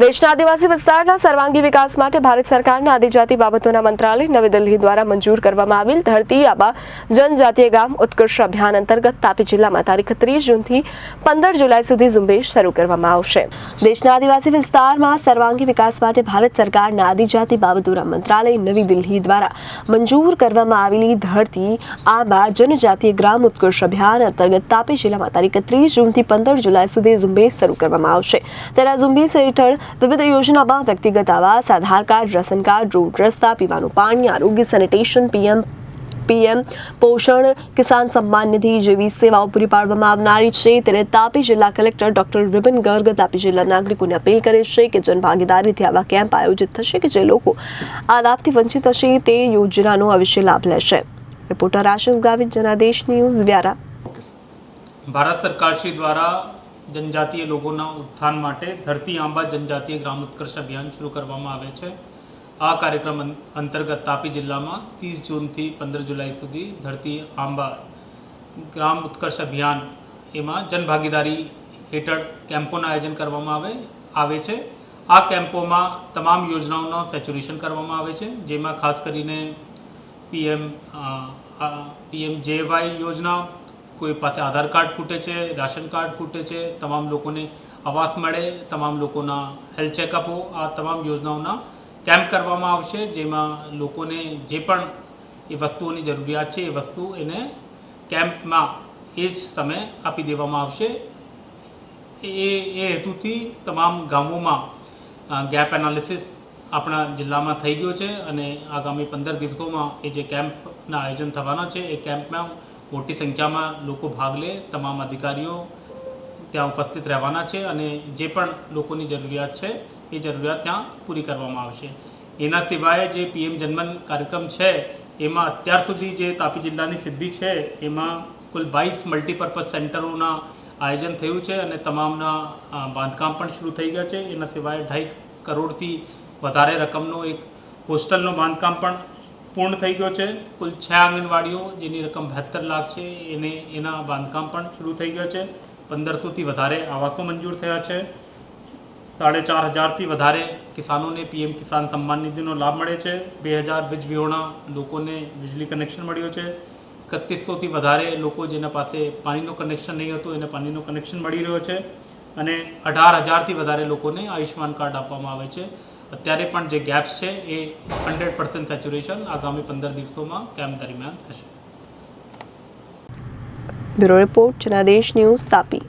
દેશના આદિવાસી વિસ્તારના સર્વાંગી વિકાસ માટે ભારત સરકારના આદિજાતિ બાબતોના મંત્રાલય નવી દિલ્હી દ્વારા મંજૂર કરવામાં આવેલ ધરતી આબા જનજાતીય ગામ ઉત્કર્ષ અભિયાન અંતર્ગત તાપી જિલ્લામાં તારીખ 30 જૂનથી 15 જુલાઈ સુધી ઝુંબેશ શરૂ કરવામાં આવશે। દેશના આદિવાસી વિસ્તારમાં સર્વાંગી વિકાસ માટે ભારત સરકારના આદિજાતિ બાબતોના મંત્રાલય નવી દિલ્હી દ્વારા મંજૂર કરવામાં આવેલી ધરતી આબા જનજાતીય ગ્રામ ઉત્કર્ષ અભિયાન અંતર્ગત તાપી જિલ્લામાં તારીખ 30 જૂનથી 15 જુલાઈ સુધી ઝુંબેશ શરૂ કરવામાં આવશે। ત્યારે આ ઝુંબેશ હેઠળ વિવિધ યોજનામાં વ્યક્તિગત આવાસ, આધાર કાર્ડ, રાશન કાર્ડ, રોડ રસ્તા, પીવાનું પાણી, આરોગ્ય, સેનિટેશન, પીએમ પોષણ, કિસાન સન્માન નિધિ જેવી સેવાઓ પૂરી પાડવામાં આવનારી છે। ત્યારે તાપી જિલ્લા કલેક્ટર ડોક્ટર વિપિન ગર્ગ તાપી જિલ્લા નાગરિકોને અપીલ કરે છે કે જનભાગીદારીથી આવા કેમ્પ આયોજિત થશે કે જે લોકો આ લાભથી વંચિત હશે તે યોજનાનો અવશ્ય લાભ લેશે। Reporter Ashish Gavit, Janadesh news, Vyara. ભારત સરકાર શ્રી દ્વારા जनजातीय लोगों उत्थान माटे धरती आंबा जनजातीय ग्राम उत्कर्ष अभियान शुरू करवामां आवे छे। आ कार्यक्रम अंतर्गत तापी जिल्ला में 30 जून थी 15 जुलाई सुधी धरती आंबा ग्राम उत्कर्ष अभियान एमां जनभागीदारी हेठळ केम्पोना आयोजन करवामां आवे छे। आ केम्पोमां तमाम योजनाओं सेच्युरेशन करवामां आवे छे, जेमां खास करीने PMJY योजना, कोई पासे आधार कार्ड फूटे है, राशन कार्ड फूटे है, तमाम लोगों ने आवास मळे, तमाम लोगों हेल्थ चेकअप हो, आ तमाम योजनाओं केम्प करवामां आवशे, जेमां लोकोने जे पण ए वस्तुओनी जरूरियात है ए वस्तु एने केम्प में ए ज समय आपी देवामां आवशे। ए हेतुथी तमाम गामों में गैप एनालिसिस अपना जिल्ला में थई गयो छे अने आगामी 15 दिवसों में ए जे केम्पना आयोजन थवाना छे ए केम्प में मोटी संख्या में लोग भाग ले, तमाम अधिकारीओ त्या उपस्थित रहवाना छे अने जे पण लोकोनी जरूरियात छे ए जरूरियात त्या पूरी करवामां आवशे। एना सिवाय जे पीएम जनमन कार्यक्रम छे एमां अत्यार सुधी जे तापी जिल्लानी सिद्धि छे एमां कुल 22 मल्टीपर्पज सेंटरोना आयोजन थयुं छे अने तमामना बांधकाम पण शुरू थई गया छे। एना सिवाय 2.5 करोड़थी वधारे रकमनो एक होस्टलनो बांधकाम पण पूर्ण थई गयो छे। कुल 6 आंगणवाड़ीओ जेनी रकम 72 लाख छे एना बांधकाम पण शुरू थई गयो छे। 1500 थी वधारे आवासों मंजूर थया छे। 4500 थी वधारे किसानों ने पीएम किसान सम्मान निधिनो लाभ मळे छे। 2000 वीज विहोणा लोकोने वीजली कनेक्शन मळ्यो छे। 3100 थी वधारे लोको जेना पासे पाणीनो कनेक्शन नहीं हतुं एने पाणीनो कनेक्शन मळी रह्यो छे अने 18,000 थी वधारे लोकोने आयुष्मान कार्ड आपवामां आवे छे। अत्यारे पण जे गैप्स है ये 100% सेच्युरेशन आगामी 15 दिवसों में केम्प दरमियान थशे। ब्यूरो रिपोर्ट, जनादेश न्यूज़, तापी।